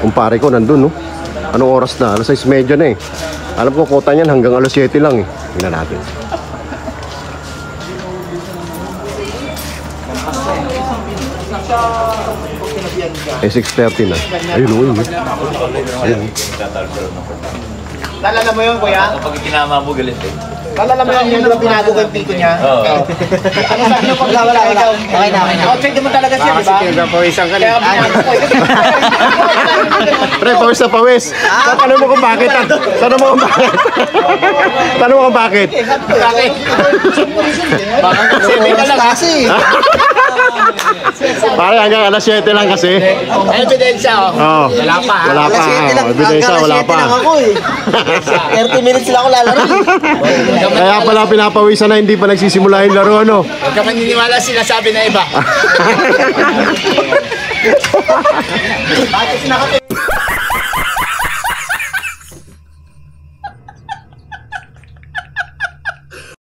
Kumpare ko nandun, no? Anong oras na? Alas 6:30 na eh. Alam ko kota niyan hanggang alas 7 lang eh. Tingnan natin. Eh, 6:30 na. Ayun, ayun. Ayun. Lalala mo yun, kuya? Kapag kinama mo galit eh. Lalala mo yun yung binago ko yung pito niya? Oo. Ano sabi nyo pag wala? Okay na. Outside naman talaga siya, di ba? Kasi pinapawisan ka na. Kaya binago ko. Pre, pawis na pawis. Tanong mo kung bakit. Tanong mo kung bakit. Tanong mo kung bakit. Bakit? Baka kasi may kalasi. Pare, hanggang alas 7 lang kasi. Ay, ebidensya, oh. Oo. Wala pa. Wala pa. Ebidensya, wala pa. 30 minutes lang ako lalaro. Kaya pala pinapawisan na hindi pa nagsisimula yung laro, ano? Huwag ka maniniwala sinasabi na iba. Bakit sinakapit?